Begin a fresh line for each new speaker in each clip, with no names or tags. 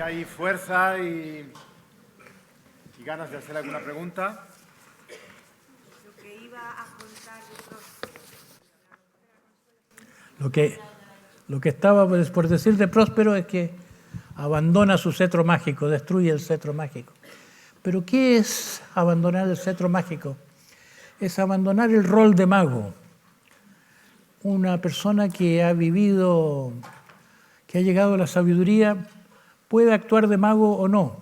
hay fuerza y ganas de hacer alguna pregunta.
Lo que iba a contar de Próspero.
Lo que estaba por decir de Próspero es que abandona su cetro mágico, destruye el cetro mágico. Pero ¿qué es abandonar el cetro mágico? Es abandonar el rol de mago. Una persona que ha vivido, que ha llegado a la sabiduría, puede actuar de mago o no.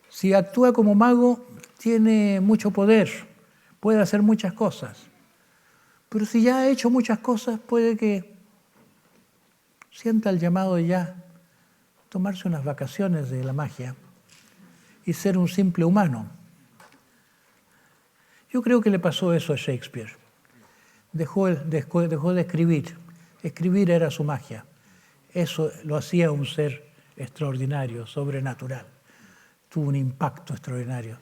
Si actúa como mago, tiene mucho poder, puede hacer muchas cosas. Pero si ya ha hecho muchas cosas, puede que sienta el llamado de ya tomarse unas vacaciones de la magia y ser un simple humano. Yo creo que le pasó eso a Shakespeare. Dejó de escribir. Escribir era su magia. Eso lo hacía un ser extraordinario, sobrenatural. Tuvo un impacto extraordinario.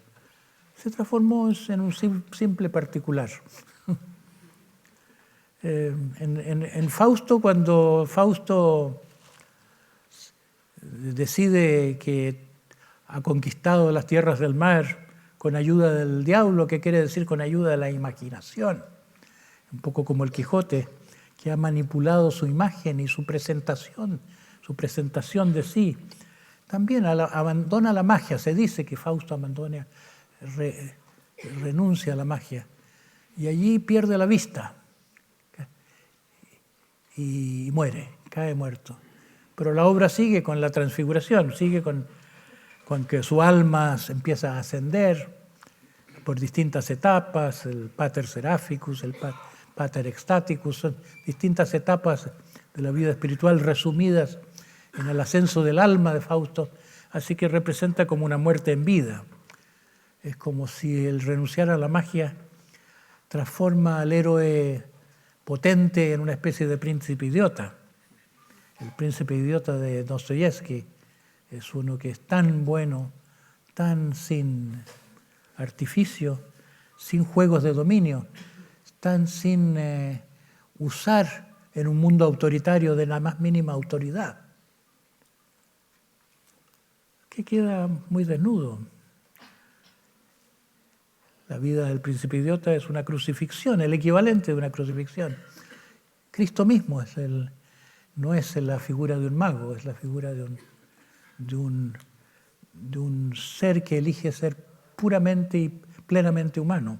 Se transformó en un simple particular. En Fausto, cuando Fausto decide que ha conquistado las tierras del mar con ayuda del diablo, que quiere decir con ayuda de la imaginación, un poco como el Quijote, que ha manipulado su imagen y su presentación de sí. También abandona la magia. Se dice que Fausto renuncia a la magia y allí pierde la vista y muere, cae muerto. Pero la obra sigue con la transfiguración, sigue con que su alma se empieza a ascender por distintas etapas, el pater seraphicus, el pater ecstaticus, son distintas etapas de la vida espiritual resumidas en el ascenso del alma de Fausto, así que representa como una muerte en vida. Es como si el renunciar a la magia transforma al héroe potente en una especie de príncipe idiota. El príncipe idiota de Dostoyevsky es uno que es tan bueno, tan sin artificio, sin juegos de dominio, tan sin usar en un mundo autoritario de la más mínima autoridad, que queda muy desnudo. La vida del príncipe idiota es una crucifixión, el equivalente de una crucifixión. Cristo mismo no es la figura de un mago, es la figura de un ser que elige ser puramente y plenamente humano.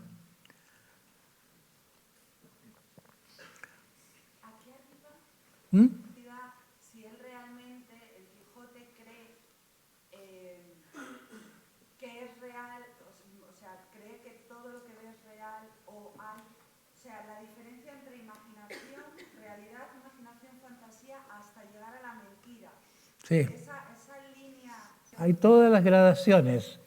Si él realmente, el Quijote, cree que es real, o sea, cree que todo lo que ve es real, o sea, la diferencia entre imaginación, realidad, imaginación, fantasía, hasta llegar a la mentira.
Sí.
Esa línea...
Hay todas las gradaciones.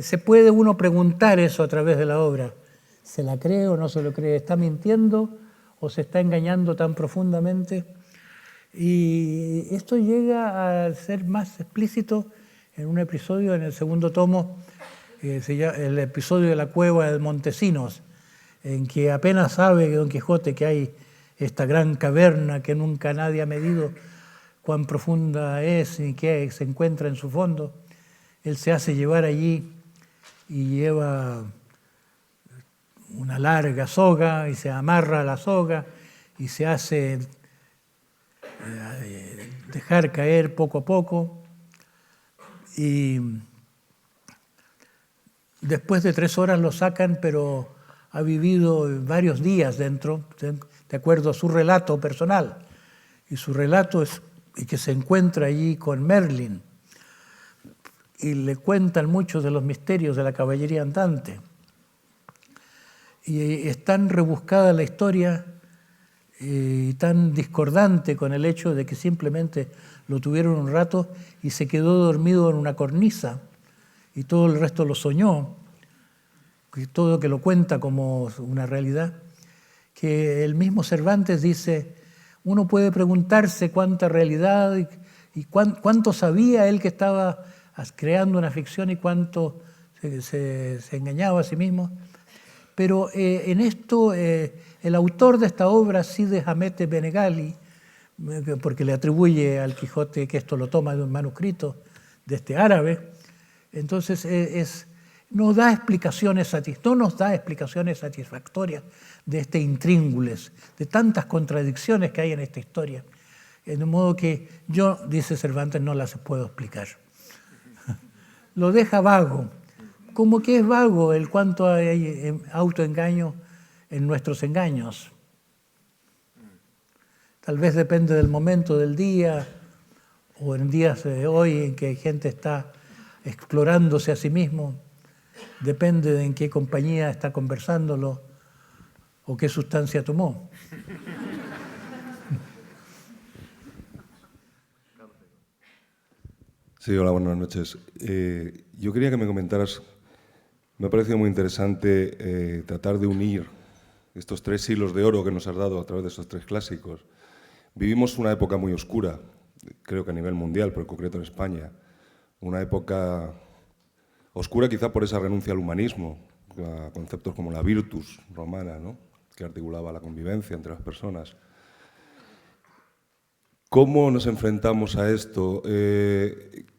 Se puede uno preguntar eso a través de la obra. ¿Se la cree o no se lo cree? ¿Está mintiendo o se está engañando tan profundamente? Y esto llega a ser más explícito en un episodio en el segundo tomo, se llama el episodio de la cueva de Montesinos, en que apenas sabe Don Quijote que hay esta gran caverna que nunca nadie ha medido cuán profunda es y qué se encuentra en su fondo. Él se hace llevar allí y lleva una larga soga y se amarra a la soga y se hace dejar caer poco a poco, y después de 3 horas lo sacan, pero ha vivido varios días dentro, de acuerdo a su relato personal, y su relato es que se encuentra allí con Merlin y le cuentan muchos de los misterios de la caballería andante, y es tan rebuscada la historia y tan discordante con el hecho de que simplemente lo tuvieron un rato y se quedó dormido en una cornisa y todo el resto lo soñó, y todo que lo cuenta como una realidad, que el mismo Cervantes dice, uno puede preguntarse cuánta realidad y cuánto sabía él que estaba creando una ficción y cuánto se engañaba a sí mismo. Pero en esto, el autor de esta obra, Cide Hamete Benengeli, porque le atribuye al Quijote que esto lo toma de un manuscrito de este árabe. Entonces no nos da explicaciones satisfactorias de este intríngulis, de tantas contradicciones que hay en esta historia. De modo que yo, dice Cervantes, no las puedo explicar. Lo deja vago, como que es vago el cuánto hay autoengaño en nuestros engaños. Tal vez depende del momento del día, o en días de hoy en que gente está explorándose a sí mismo, depende de en qué compañía está conversándolo o qué sustancia tomó.
Sí, hola, buenas noches. Yo quería que me comentaras, me ha parecido muy interesante tratar de unir estos 3 siglos de oro que nos has dado a través de estos 3 clásicos. Vivimos una época muy oscura, creo que a nivel mundial, pero en concreto en España. Una época oscura quizá por esa renuncia al humanismo, a conceptos como la virtus romana, ¿no?, que articulaba la convivencia entre las personas. ¿Cómo nos enfrentamos a esto?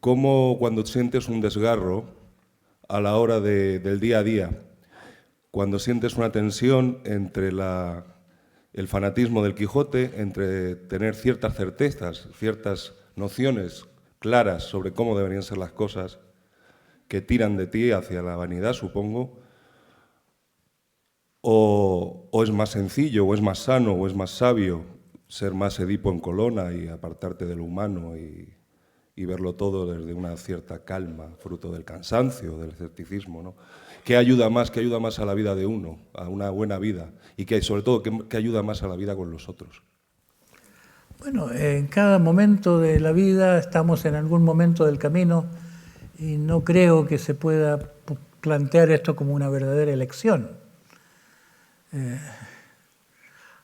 ¿Cómo cuando sientes un desgarro a la hora del día a día, cuando sientes una tensión entre el fanatismo del Quijote, entre tener ciertas certezas, ciertas nociones claras sobre cómo deberían ser las cosas, que tiran de ti hacia la vanidad, supongo, o es más sencillo, o es más sano, o es más sabio ser más Edipo en Colona y apartarte de lo humano y verlo todo desde una cierta calma, fruto del cansancio, del escepticismo, ¿no? ¿Qué ayuda más a la vida de uno, a una buena vida? Y sobre todo, ¿qué ayuda más a la vida con los otros?
Bueno, en cada momento de la vida estamos en algún momento del camino y no creo que se pueda plantear esto como una verdadera elección.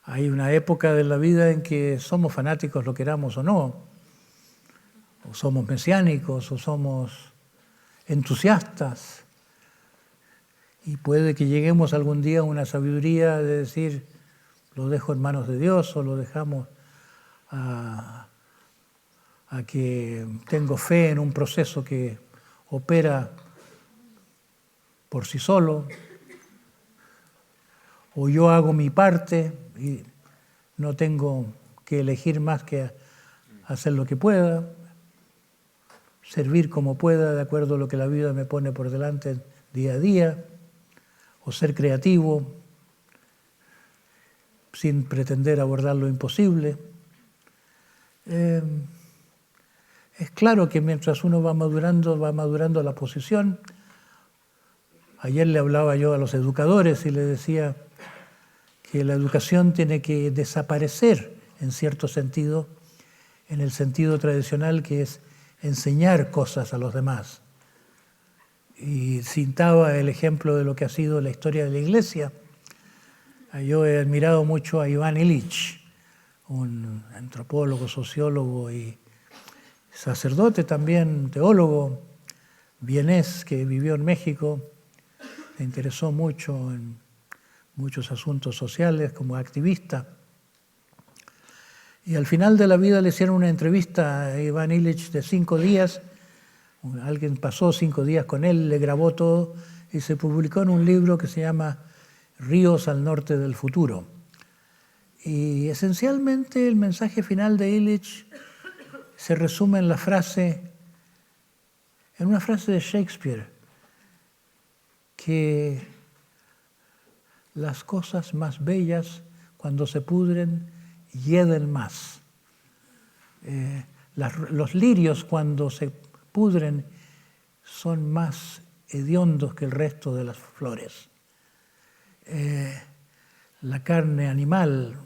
Hay una época de la vida en que somos fanáticos, lo queramos o no, o somos mesiánicos, o somos entusiastas, y puede que lleguemos algún día a una sabiduría de decir, lo dejo en manos de Dios, o lo dejamos a que tengo fe en un proceso que opera por sí solo, o yo hago mi parte y no tengo que elegir más que hacer lo que pueda, servir como pueda de acuerdo a lo que la vida me pone por delante día a día, o ser creativo sin pretender abordar lo imposible. Es claro que mientras uno va madurando la posición. Ayer le hablaba yo a los educadores y le decía que la educación tiene que desaparecer en cierto sentido, en el sentido tradicional que es enseñar cosas a los demás. Y citaba el ejemplo de lo que ha sido la historia de la Iglesia. Yo he admirado mucho a Iván Illich, un antropólogo, sociólogo y sacerdote también, teólogo vienés que vivió en México, se interesó mucho en muchos asuntos sociales como activista. Y al final de la vida le hicieron una entrevista a Iván Illich de 5 días. Alguien pasó 5 días con él, le grabó todo y se publicó en un libro que se llama Ríos al norte del futuro. Y esencialmente el mensaje final de Illich se resume en una frase de Shakespeare, que las cosas más bellas cuando se pudren hieden más. Los lirios cuando se pudren son más hediondos que el resto de las flores. La carne animal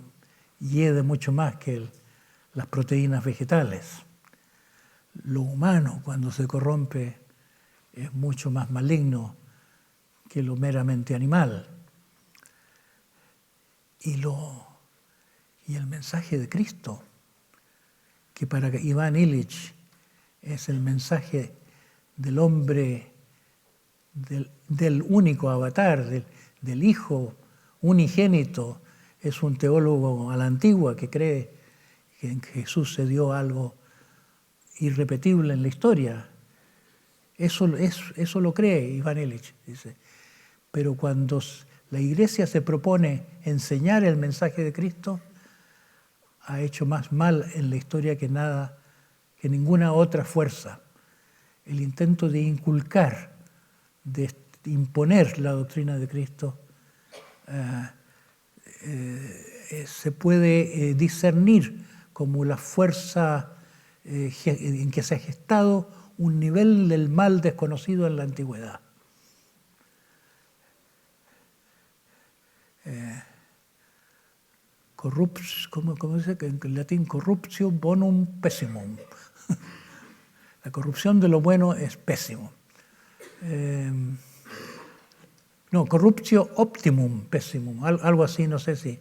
hiede mucho más que las proteínas vegetales. Lo humano cuando se corrompe es mucho más maligno que lo meramente animal. Y el mensaje de Cristo, que para Iván Illich es el mensaje del hombre, del único avatar, del Hijo unigénito, es un teólogo a la antigua que cree que en Jesús se dio algo irrepetible en la historia. Eso lo cree Iván Illich, dice. Pero cuando la Iglesia se propone enseñar el mensaje de Cristo, ha hecho más mal en la historia que ninguna otra fuerza. El intento de inculcar, de imponer la doctrina de Cristo, se puede discernir como la fuerza en que se ha gestado un nivel del mal desconocido en la antigüedad. ¿Cómo dice en latín? Corruptio bonum pessimum. La corrupción de lo bueno es pésimo. No, corruptio optimum pessimum, algo así, no sé si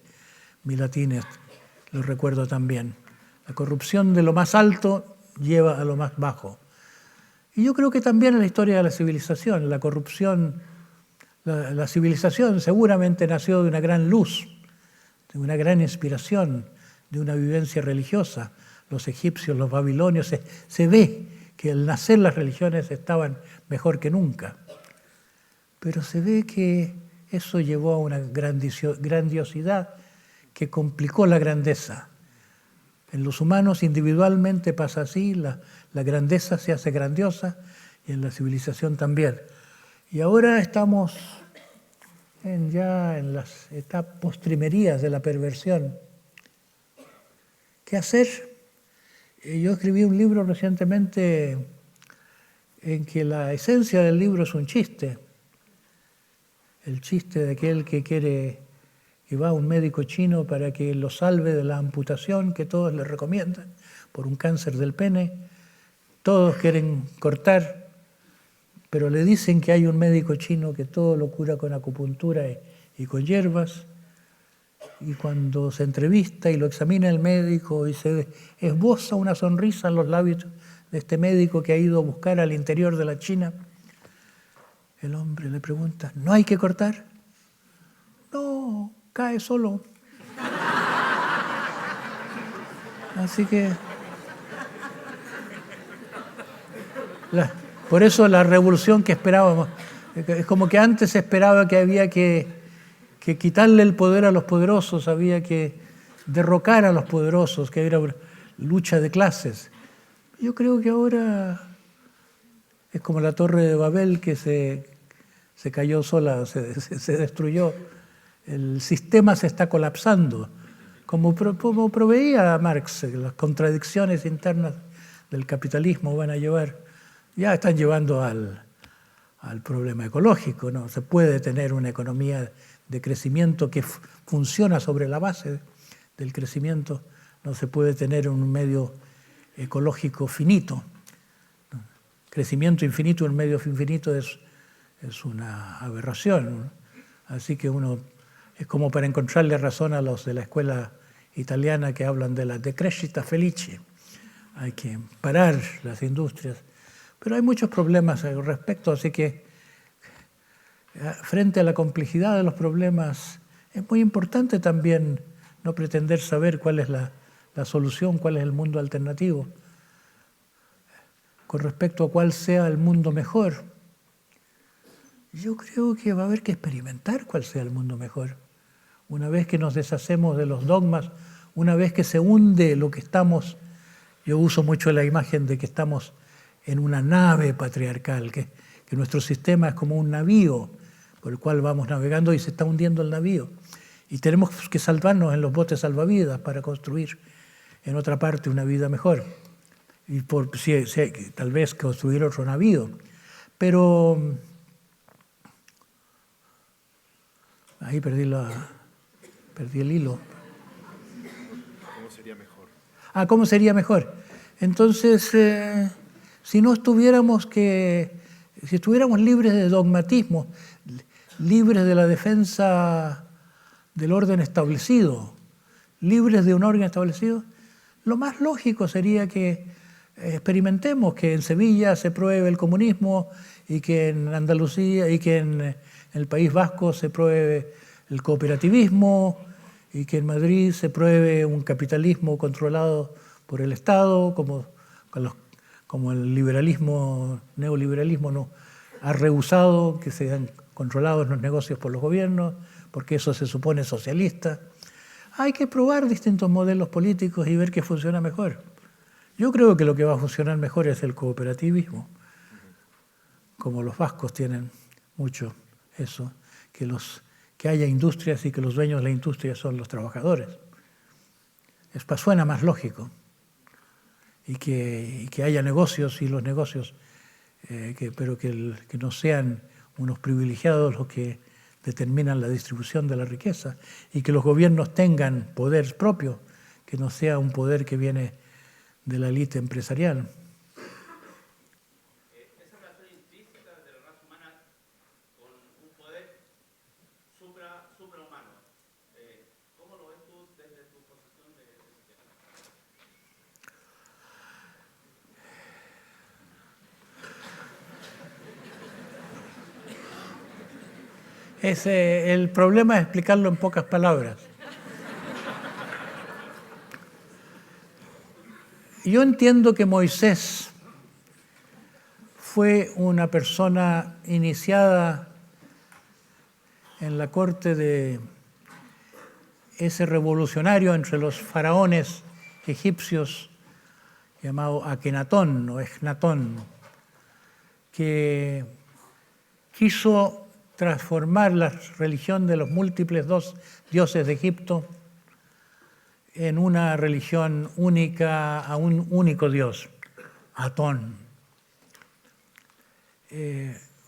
mi latín lo recuerdo también. La corrupción de lo más alto lleva a lo más bajo. Y yo creo que también en la historia de la civilización, la corrupción, la civilización seguramente nació de una gran luz, de una gran inspiración, de una vivencia religiosa. Los egipcios, los babilonios, se ve que al nacer las religiones estaban mejor que nunca. Pero se ve que eso llevó a una grandiosidad que complicó la grandeza. En los humanos individualmente pasa así, la grandeza se hace grandiosa y en la civilización también. Y ahora estamos ya en las etapas postrimerías de la perversión. ¿Qué hacer? Yo escribí un libro recientemente en que la esencia del libro es un chiste. El chiste de aquel que va a un médico chino para que lo salve de la amputación que todos le recomiendan por un cáncer del pene. Todos quieren cortar, pero le dicen que hay un médico chino que todo lo cura con acupuntura y con hierbas. Y cuando se entrevista y lo examina el médico y se esboza una sonrisa en los labios de este médico que ha ido a buscar al interior de la China, el hombre le pregunta, ¿no hay que cortar? No, cae solo. Así que por eso la revolución que esperábamos, es como que antes se esperaba que había que quitarle el poder a los poderosos, había que derrocar a los poderosos, que era una lucha de clases. Yo creo que ahora es como la Torre de Babel que se cayó sola, se destruyó. El sistema se está colapsando. Como proveía Marx, las contradicciones internas del capitalismo ya están llevando al problema ecológico, ¿no? Se puede tener una economía de crecimiento que funciona sobre la base del crecimiento, no se puede tener un medio ecológico finito. Crecimiento infinito en un medio infinito es una aberración. Así que es como para encontrarle razón a los de la escuela italiana que hablan de la decrescita felice. Hay que parar las industrias. Pero hay muchos problemas al respecto, así que frente a la complejidad de los problemas es muy importante también no pretender saber cuál es la solución, cuál es el mundo alternativo. Con respecto a cuál sea el mundo mejor, yo creo que va a haber que experimentar cuál sea el mundo mejor. Una vez que nos deshacemos de los dogmas, una vez que se hunde lo que estamos, yo uso mucho la imagen de que estamos en una nave patriarcal, que nuestro sistema es como un navío por el cual vamos navegando y se está hundiendo el navío. Y tenemos que salvarnos en los botes salvavidas para construir en otra parte una vida mejor. Y tal vez construir otro navío. Pero ahí perdí el hilo.
¿Cómo sería mejor?
¿Cómo sería mejor? Entonces, si estuviéramos libres de dogmatismo, libres de la defensa del orden establecido, libres de un orden establecido, lo más lógico sería que experimentemos que en Sevilla se pruebe el comunismo y que en Andalucía y que en el País Vasco se pruebe el cooperativismo y que en Madrid se pruebe un capitalismo controlado por el Estado, como el neoliberalismo no ha rehusado que sean controlados los negocios por los gobiernos, porque eso se supone socialista. Hay que probar distintos modelos políticos y ver qué funciona mejor. Yo creo que lo que va a funcionar mejor es el cooperativismo, como los vascos tienen mucho eso, que haya industrias y que los dueños de la industria son los trabajadores. Suena más lógico. Y que haya negocios y los negocios, pero que no sean unos privilegiados los que determinan la distribución de la riqueza y que los gobiernos tengan poder propio, que no sea un poder que viene de la élite empresarial.
Esa relación intrínseca de la raza humana con un poder suprahumano, ¿cómo lo ves tú desde tu posición de
El problema es explicarlo en pocas palabras. Yo entiendo que Moisés fue una persona iniciada en la corte de ese revolucionario entre los faraones egipcios llamado Akenatón o Ejnatón, que quiso transformar la religión de los múltiples dioses de Egipto en una religión única a un único Dios, Atón.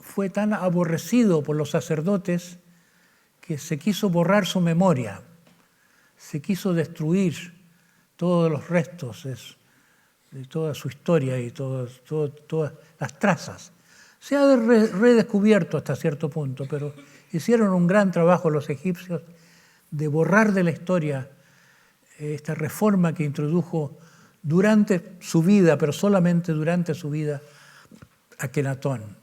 Fue tan aborrecido por los sacerdotes que se quiso borrar su memoria, se quiso destruir todos los restos de toda su historia y todas las trazas. Se ha redescubierto hasta cierto punto, pero hicieron un gran trabajo los egipcios de borrar de la historia esta reforma que introdujo durante su vida, pero solamente durante su vida, Akenatón.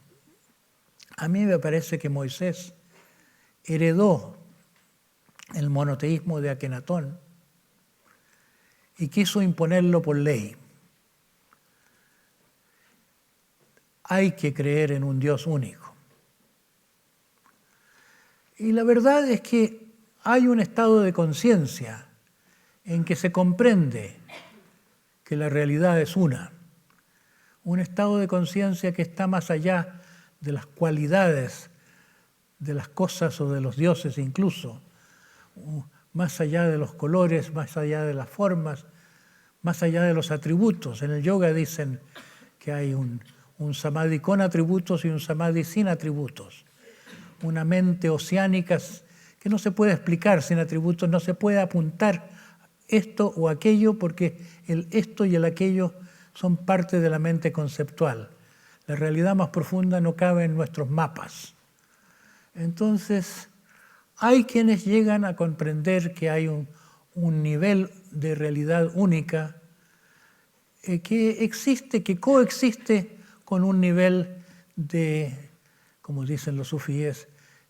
A mí me parece que Moisés heredó el monoteísmo de Akenatón y quiso imponerlo por ley. Hay que creer en un Dios único. Y la verdad es que hay un estado de conciencia en que se comprende que la realidad es una. Un estado de conciencia que está más allá de las cualidades de las cosas o de los dioses incluso, más allá de los colores, más allá de las formas, más allá de los atributos. En el yoga dicen que hay un samadhi con atributos y un samadhi sin atributos. Una mente oceánica que no se puede explicar sin atributos, no se puede apuntar esto o aquello porque el esto y el aquello son parte de la mente conceptual. La realidad más profunda no cabe en nuestros mapas. Entonces, hay quienes llegan a comprender que hay un nivel de realidad única que existe, que coexiste con un nivel de, como dicen los sufíes,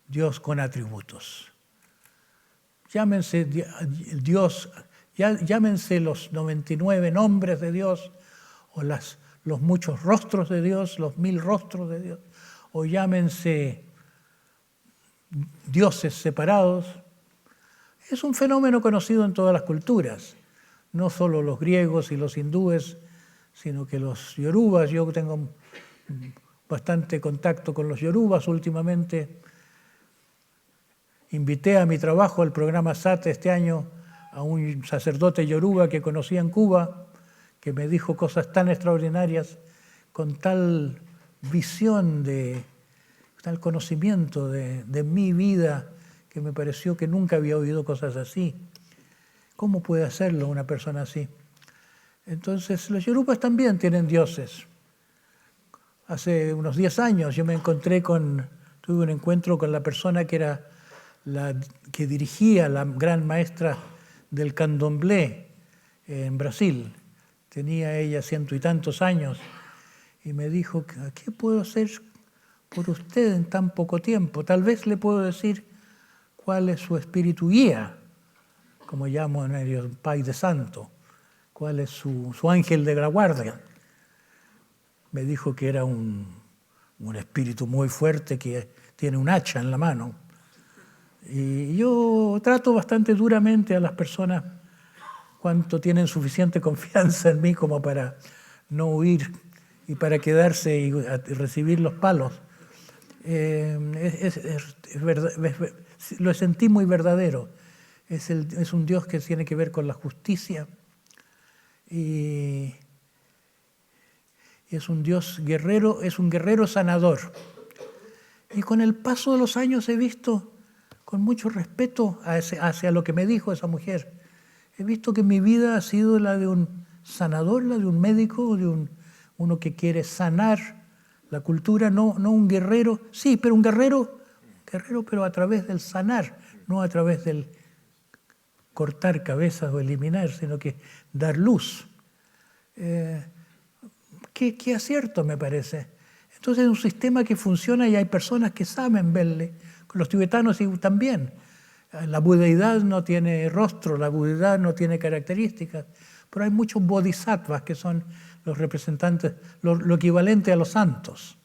Dios con atributos. Llámense Dios, llámense los 99 nombres de Dios, o los muchos rostros de Dios, los 1000 rostros de Dios, o llámense dioses separados. Es un fenómeno conocido en todas las culturas, no solo los griegos y los hindúes, sino que los yorubas. Yo tengo bastante contacto con los yorubas últimamente. Invité a mi trabajo al programa SAT este año a un sacerdote yoruba que conocí en Cuba, que me dijo cosas tan extraordinarias, con tal visión, tal conocimiento de mi vida, que me pareció que nunca había oído cosas así. ¿Cómo puede hacerlo una persona así? Entonces, los yorubas también tienen dioses. Hace unos 10 años yo tuve un encuentro con la persona que era que dirigía la gran maestra del candomblé en Brasil. Tenía ella 100 y tantos años y me dijo, ¿qué puedo hacer por usted en tan poco tiempo? Tal vez le puedo decir cuál es su espíritu guía, como llaman ellos, un pai de santo. ¿Cuál es su ángel de la guardia? Me dijo que era un espíritu muy fuerte que tiene un hacha en la mano. Y yo trato bastante duramente a las personas cuanto tienen suficiente confianza en mí como para no huir y para quedarse y recibir los palos. Es verdad, lo sentí muy verdadero. Es un Dios que tiene que ver con la justicia y es un Dios guerrero, es un guerrero sanador. Y con el paso de los años he visto, con mucho respeto hacia lo que me dijo esa mujer, he visto que mi vida ha sido la de un sanador, la de un médico, de uno que quiere sanar la cultura, no un guerrero, sí, pero un guerrero, pero a través del sanar, no a través del cortar cabezas o eliminar, sino que dar luz. Qué acierto me parece. Entonces es un sistema que funciona y hay personas que saben verle, los tibetanos también. La budeidad no tiene rostro, la budeidad no tiene características, pero hay muchos bodhisattvas que son los representantes, lo equivalente a los santos.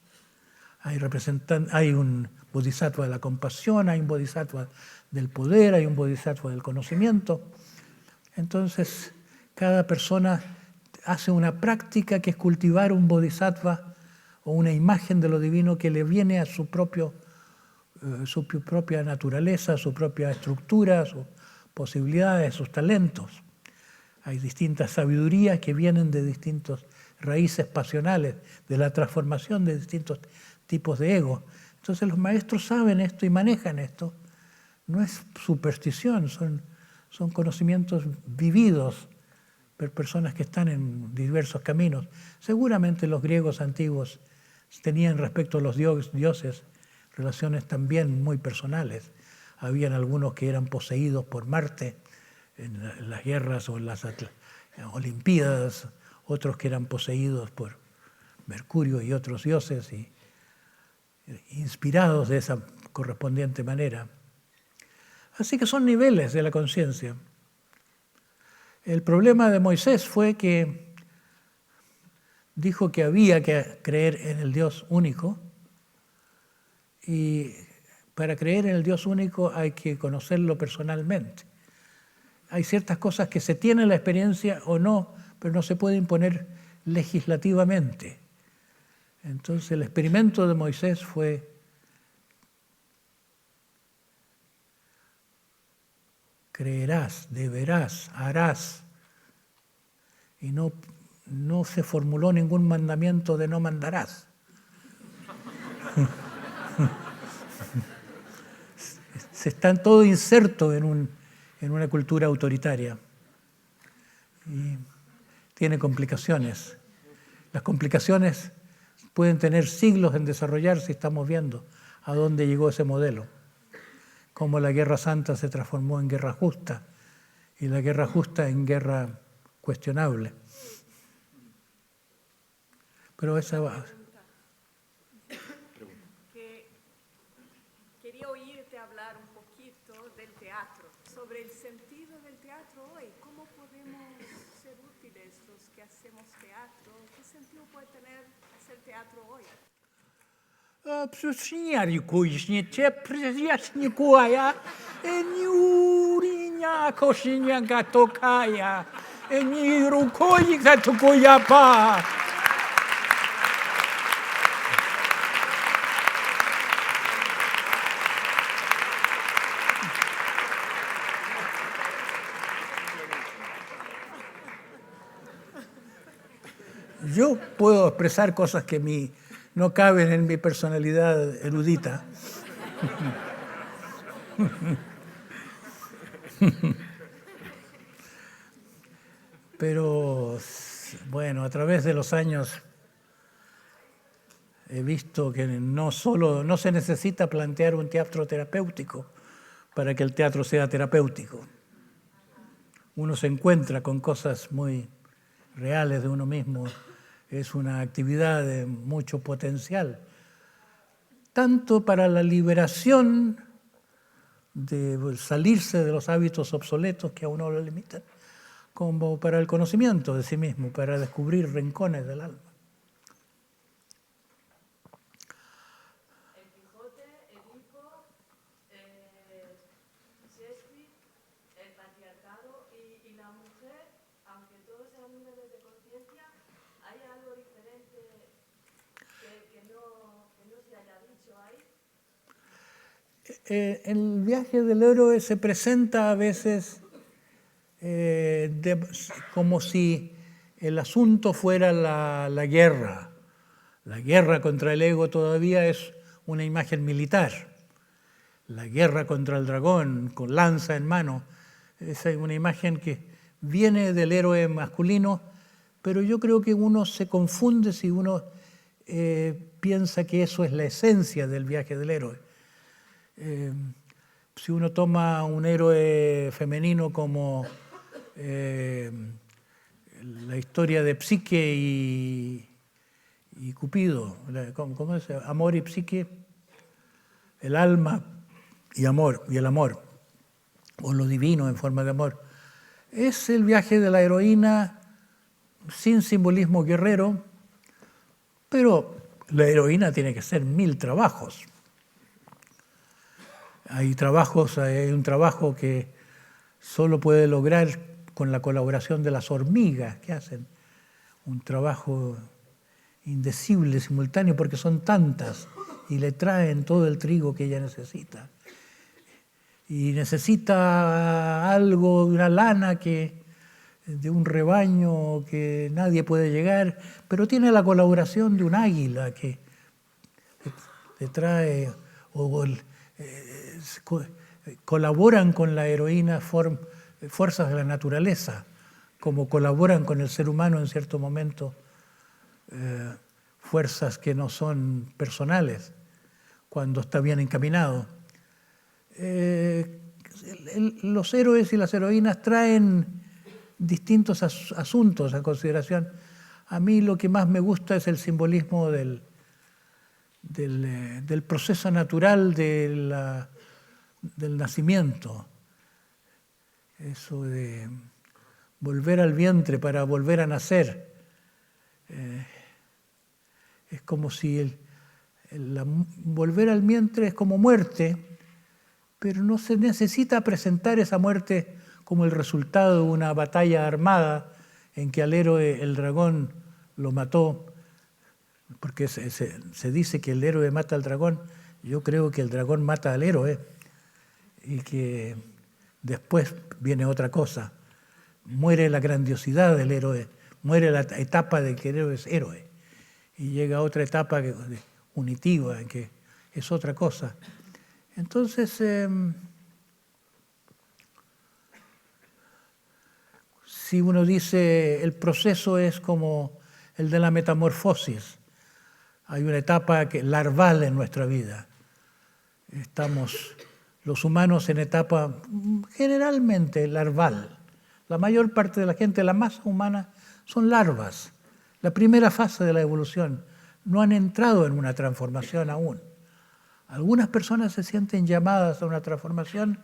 Hay un bodhisattva de la compasión, hay un bodhisattva del poder, hay un bodhisattva del conocimiento. Entonces, cada persona hace una práctica que es cultivar un bodhisattva o una imagen de lo divino que le viene a su propia naturaleza, su propia estructura, sus posibilidades, sus talentos. Hay distintas sabidurías que vienen de distintas raíces pasionales, de la transformación de distintos tipos de ego. Entonces los maestros saben esto y manejan esto. No es superstición, son conocimientos vividos por personas que están en diversos caminos. Seguramente los griegos antiguos tenían respecto a los dioses relaciones también muy personales. Habían algunos que eran poseídos por Marte en las guerras o en las Olimpiadas, otros que eran poseídos por Mercurio y otros dioses y inspirados de esa correspondiente manera. Así que son niveles de la conciencia. El problema de Moisés fue que dijo que había que creer en el Dios único y para creer en el Dios único hay que conocerlo personalmente. Hay ciertas cosas que se tienen la experiencia o no, pero no se puede imponer legislativamente. Entonces el experimento de Moisés fue creerás, deberás, harás. Y no se formuló ningún mandamiento de no mandarás. Están todo inserto en una cultura autoritaria. Y tiene complicaciones. Las complicaciones pueden tener siglos en desarrollarse y estamos viendo a dónde llegó ese modelo. Cómo la guerra santa se transformó en guerra justa y la guerra justa en guerra cuestionable. Pero esa va.
Quería oírte hablar un poquito del teatro, sobre el sentido del teatro hoy. ¿Cómo podemos ser útiles los que hacemos teatro? ¿Qué sentido puede tener hacer teatro hoy?
Yo puedo expresar cosas que no caben en mi personalidad erudita. Pero, bueno, a través de los años he visto que no se necesita plantear un teatro terapéutico para que el teatro sea terapéutico. Uno se encuentra con cosas muy reales de uno mismo. Es una actividad de mucho potencial, tanto para la liberación de salirse de los hábitos obsoletos que a uno lo limitan, como para el conocimiento de sí mismo, para descubrir rincones del alma.
El Quijote, Edipo, Shakespeare, el patriarcado y la mujer, aunque todos sean niveles de conciencia, ¿hay algo diferente que no se haya dicho ahí?
El viaje del héroe se presenta a veces como si el asunto fuera la guerra. La guerra contra el ego todavía es una imagen militar. La guerra contra el dragón, con lanza en mano, es una imagen que viene del héroe masculino, pero yo creo que uno se confunde si uno piensa que eso es la esencia del viaje del héroe. Si uno toma un héroe femenino como la historia de Psique y Cupido, ¿cómo es? Amor y Psique, el alma y el amor, o lo divino en forma de amor. Es el viaje de la heroína sin simbolismo guerrero, pero la heroína tiene que hacer 1000 trabajos. Hay un trabajo que solo puede lograr con la colaboración de las hormigas, que hacen un trabajo indecible, simultáneo, porque son tantas y le traen todo el trigo que ella necesita. Y necesita algo, una lana de un rebaño que nadie puede llegar, pero tiene la colaboración de un águila que le trae, colaboran con la heroína fuerzas de la naturaleza, como colaboran con el ser humano en cierto momento fuerzas que no son personales, cuando está bien encaminado. Los héroes y las heroínas traen distintos asuntos a consideración. A mí lo que más me gusta es el simbolismo del proceso natural del nacimiento. Eso de volver al vientre para volver a nacer. Es como si volver al vientre es como muerte, pero no se necesita presentar esa muerte como el resultado de una batalla armada en que al héroe el dragón lo mató, porque se dice que el héroe mata al dragón. Yo creo que el dragón mata al héroe y que después viene otra cosa. Muere la grandiosidad del héroe, muere la etapa de que el héroe es héroe y llega a otra etapa unitiva, en que es otra cosa. Entonces, si uno dice el proceso es como el de la metamorfosis, hay una etapa larval en nuestra vida. Estamos los humanos en etapa generalmente larval. La mayor parte de la gente, la masa humana, son larvas. La primera fase de la evolución. No han entrado en una transformación aún. Algunas personas se sienten llamadas a una transformación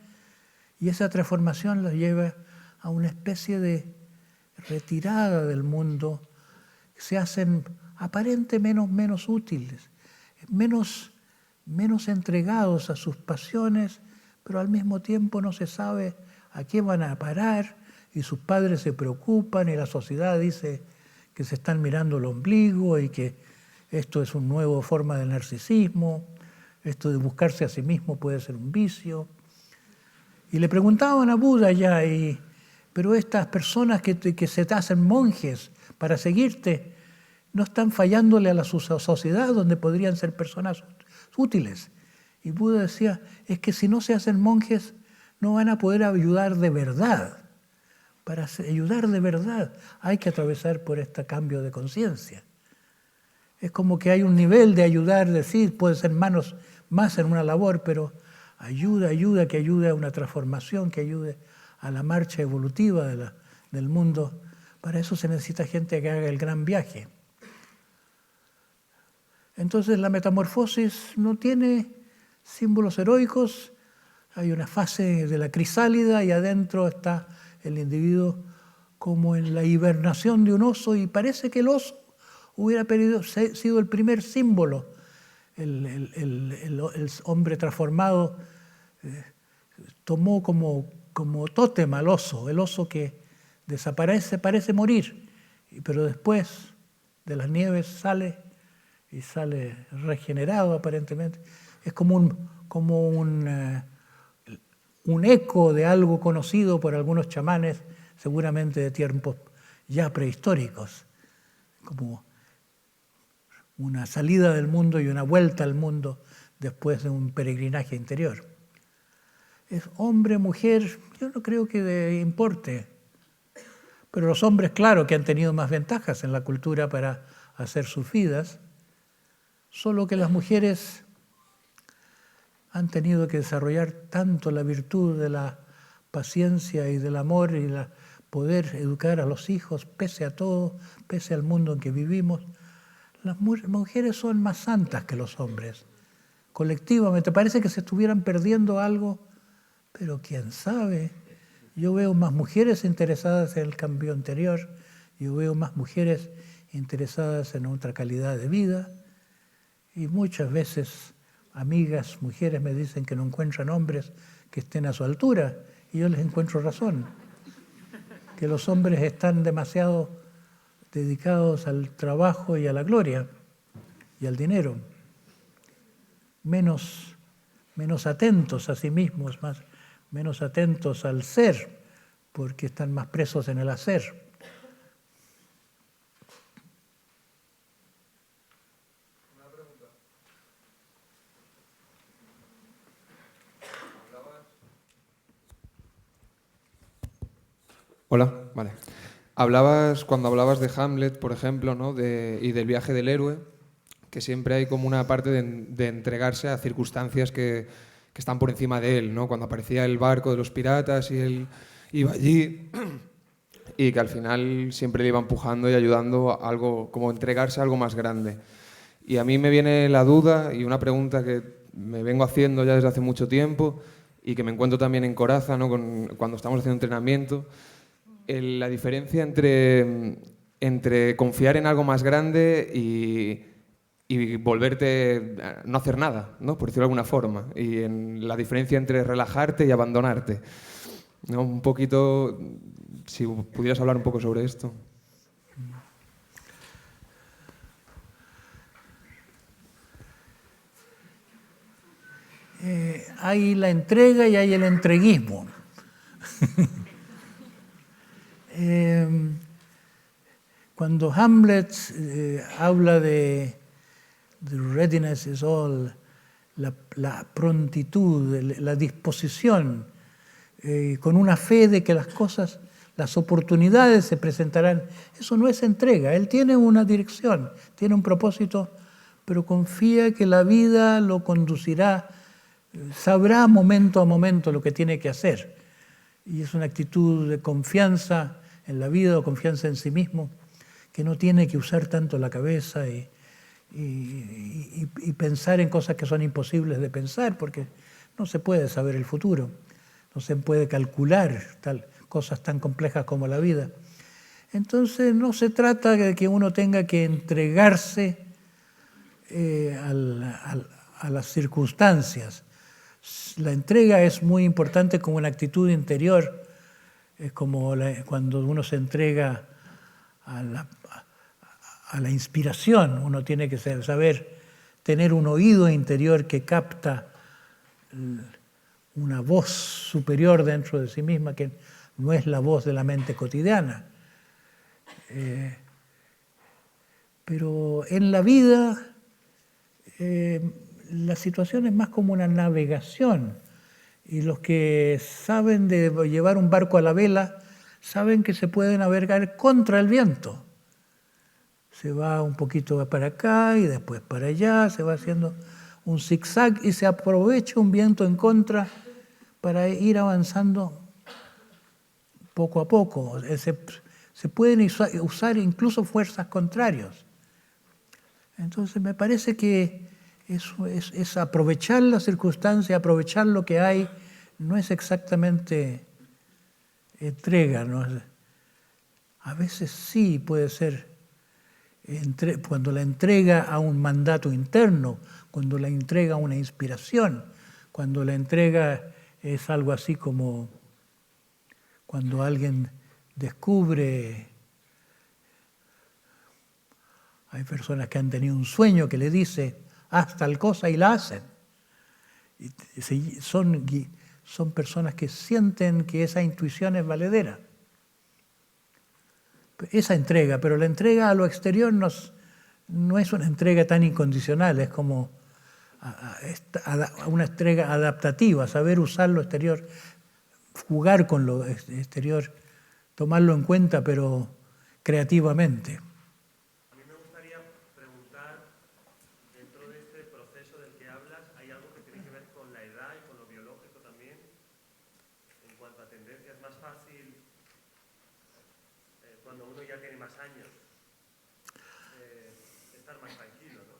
y esa transformación los lleva a una especie de retirada del mundo. Se hacen aparentemente menos útiles, menos entregados a sus pasiones, pero al mismo tiempo no se sabe a qué van a parar y sus padres se preocupan y la sociedad dice que se están mirando el ombligo y que esto es una nueva forma de narcisismo, esto de buscarse a sí mismo puede ser un vicio. Y le preguntaban a Buda ya, pero estas personas que se te hacen monjes para seguirte, ¿no están fallándole a la sociedad donde podrían ser personas útiles? Y Buda decía, es que si no se hacen monjes, no van a poder ayudar de verdad. Para ayudar de verdad hay que atravesar por este cambio de conciencia. Es como que hay un nivel de ayudar, decir, puede ser manos más en una labor, pero ayuda que ayude a una transformación, que ayude a la marcha evolutiva del mundo. Para eso se necesita gente que haga el gran viaje. Entonces la metamorfosis no tiene símbolos heroicos, Hay una fase de la crisálida y adentro está el individuo como en la hibernación de un oso, y parece que el oso hubiera sido el primer símbolo. El hombre transformado tomó como tótem al oso, el oso que desaparece, parece morir, pero después de las nieves sale regenerado aparentemente. Es como un eco de algo conocido por algunos chamanes, seguramente de tiempos ya prehistóricos, como una salida del mundo y una vuelta al mundo después de un peregrinaje interior. Es hombre, mujer, yo no creo que importe, pero los hombres, claro, que han tenido más ventajas en la cultura para hacer sus vidas, solo que las mujeres han tenido que desarrollar tanto la virtud de la paciencia y del amor y poder educar a los hijos pese a todo, pese al mundo en que vivimos. Las mujeres son más santas que los hombres. Colectivamente parece que se estuvieran perdiendo algo, pero quién sabe. Yo veo más mujeres interesadas en el cambio interior, yo veo más mujeres interesadas en otra calidad de vida, y muchas veces amigas, mujeres me dicen que no encuentran hombres que estén a su altura, y yo les encuentro razón, que los hombres están demasiado dedicados al trabajo y a la gloria y al dinero, menos atentos a sí mismos, menos atentos al ser, porque están más presos en el hacer.
Hola, vale. Cuando hablabas de Hamlet, por ejemplo, ¿no? Y del viaje del héroe, que siempre hay como una parte de entregarse a circunstancias que están por encima de él, ¿no? Cuando aparecía el barco de los piratas y él iba allí, y que al final siempre le iba empujando y ayudando a algo, como entregarse a algo más grande. Y a mí me viene la duda y una pregunta que me vengo haciendo ya desde hace mucho tiempo y que me encuentro también en Coraza, ¿no? Cuando estamos haciendo entrenamiento. La diferencia entre confiar en algo más grande y volverte a no hacer nada, ¿no? Por decirlo de alguna forma, y en la diferencia entre relajarte y abandonarte, ¿no? Un poquito, si pudieras hablar un poco sobre esto.
Hay la entrega y hay el entreguismo. Cuando Hamlet habla de the readiness is all, la prontitud, la disposición, con una fe de que las cosas, las oportunidades se presentarán, eso no es entrega. Él tiene una dirección, tiene un propósito, pero confía que la vida lo conducirá, sabrá momento a momento lo que tiene que hacer. Y es una actitud de confianza en la vida o confianza en sí mismo, que no tiene que usar tanto la cabeza y pensar en cosas que son imposibles de pensar, porque no se puede saber el futuro, no se puede calcular cosas tan complejas como la vida. Entonces no se trata de que uno tenga que entregarse a las circunstancias. La entrega es muy importante como una actitud interior. Es como cuando uno se entrega a la inspiración. Uno tiene que saber tener un oído interior que capta una voz superior dentro de sí misma, que no es la voz de la mente cotidiana. Pero en la vida la situación es más como una navegación. Y los que saben de llevar un barco a la vela saben que se puede navegar contra el viento. Se va un poquito para acá y después para allá, se va haciendo un zigzag y se aprovecha un viento en contra para ir avanzando poco a poco. Se pueden usar incluso fuerzas contrarias. Entonces me parece que eso es aprovechar la circunstancia, aprovechar lo que hay, no es exactamente entrega, ¿no? A veces sí puede ser cuando la entrega a un mandato interno, cuando la entrega a una inspiración, cuando la entrega es algo así como cuando alguien descubre, hay personas que han tenido un sueño que le dice, haz tal cosa y la hacen. Son personas que sienten que esa intuición es valedera. Esa entrega, pero la entrega a lo exterior no es una entrega tan incondicional, es como una entrega adaptativa, saber usar lo exterior, jugar con lo exterior, tomarlo en cuenta, pero creativamente.
A mí me gustaría preguntar, dentro de este proceso del que hablas, ¿hay algo que tiene que ver con la edad y con lo biológico también? En cuanto a tendencia, es más fácil cuando uno ya tiene más años estar más tranquilo, ¿no?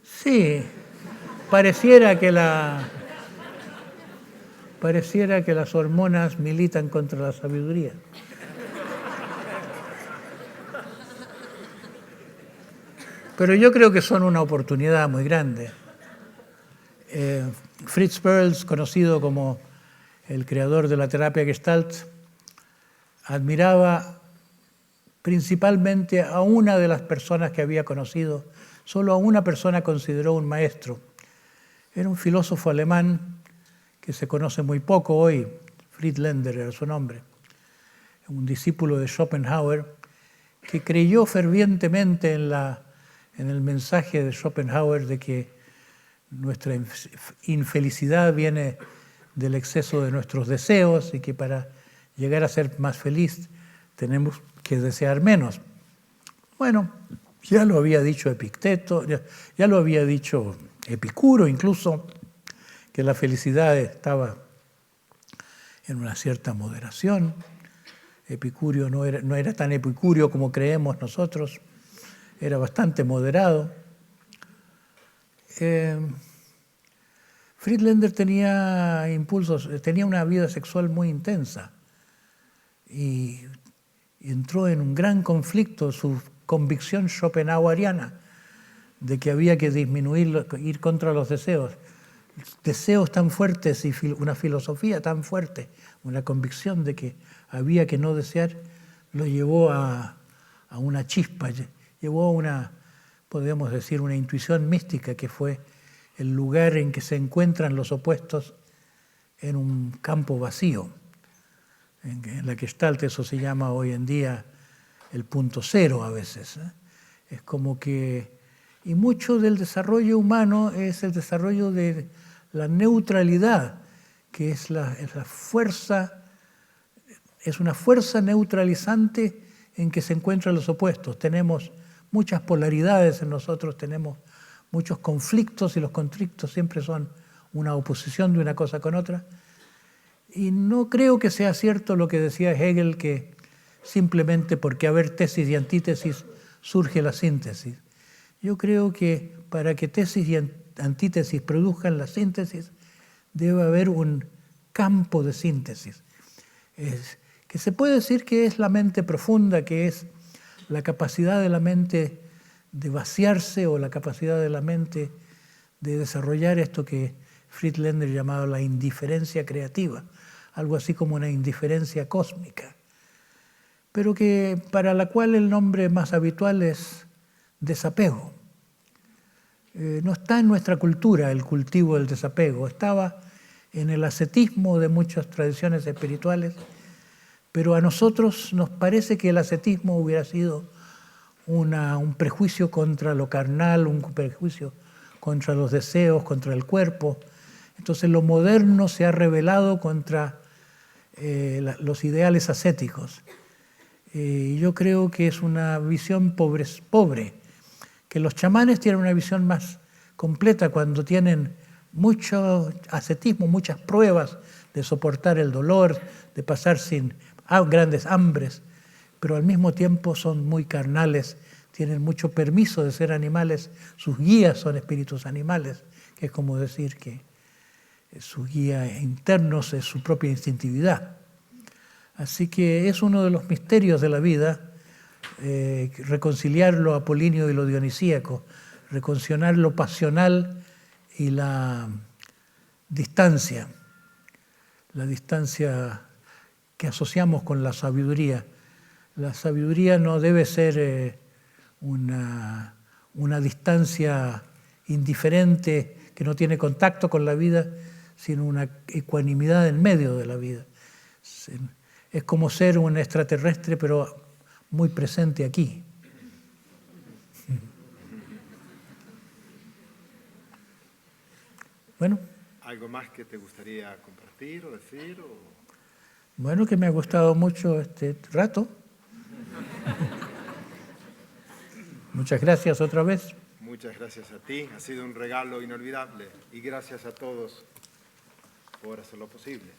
Sí, pareciera que las hormonas militan contra la sabiduría. Pero yo creo que son una oportunidad muy grande. Fritz Perls, conocido como el creador de la terapia Gestalt, admiraba principalmente a una de las personas que había conocido. Solo a una persona consideró un maestro. Era un filósofo alemán que se conoce muy poco hoy, Friedländer era su nombre, un discípulo de Schopenhauer, que creyó fervientemente en el mensaje de Schopenhauer de que nuestra infelicidad viene del exceso de nuestros deseos y que para llegar a ser más feliz tenemos que desear menos. Bueno, ya lo había dicho Epicteto, ya lo había dicho Epicuro incluso, que la felicidad estaba en una cierta moderación. Epicurio no era tan epicurio como creemos nosotros, era bastante moderado. Friedländer tenía impulsos, tenía una vida sexual muy intensa y entró en un gran conflicto, su convicción schopenhaueriana de que había que disminuir, ir contra los deseos. Deseos tan fuertes y una filosofía tan fuerte, una convicción de que había que no desear, lo llevó a una chispa, llevó a una, podríamos decir, una intuición mística que fue el lugar en que se encuentran los opuestos en un campo vacío. En la Gestalt eso se llama hoy en día el punto cero a veces. Es como que, y mucho del desarrollo humano es el desarrollo de la neutralidad, que es la fuerza, es una fuerza neutralizante en que se encuentran los opuestos. Tenemos muchas polaridades en nosotros, tenemos muchos conflictos y los conflictos siempre son una oposición de una cosa con otra. Y no creo que sea cierto lo que decía Hegel, que simplemente porque haber tesis y antítesis surge la síntesis. Yo creo que para que tesis y antítesis produzcan la síntesis debe haber un campo de síntesis. Que se puede decir que es la mente profunda, que es la capacidad de la mente de vaciarse o la capacidad de la mente de desarrollar esto que Friedländer llamaba la indiferencia creativa, algo así como una indiferencia cósmica, pero que para la cual el nombre más habitual es desapego. No está en nuestra cultura el cultivo del desapego, estaba en el ascetismo de muchas tradiciones espirituales, pero a nosotros nos parece que el ascetismo hubiera sido un prejuicio contra lo carnal, un prejuicio contra los deseos, contra el cuerpo. Entonces lo moderno se ha rebelado contra los ideales ascéticos. Yo creo que es una visión pobre, que los chamanes tienen una visión más completa cuando tienen mucho ascetismo, muchas pruebas de soportar el dolor, de pasar sin grandes hambres, pero al mismo tiempo son muy carnales, tienen mucho permiso de ser animales, sus guías son espíritus animales, que es como decir que su guía internos es su propia instintividad. Así que es uno de los misterios de la vida, reconciliar lo apolíneo y lo dionisíaco, reconciliar lo pasional y la distancia que asociamos con la sabiduría. La sabiduría no debe ser una distancia indiferente que no tiene contacto con la vida, sino una ecuanimidad en medio de la vida. Es como ser un extraterrestre, pero muy presente aquí. Bueno.
¿Algo más que te gustaría compartir o decir?
Bueno, que me ha gustado mucho este rato. Muchas gracias otra vez.
Muchas gracias a ti. Ha sido un regalo inolvidable. Y gracias a todos por hacerlo posible.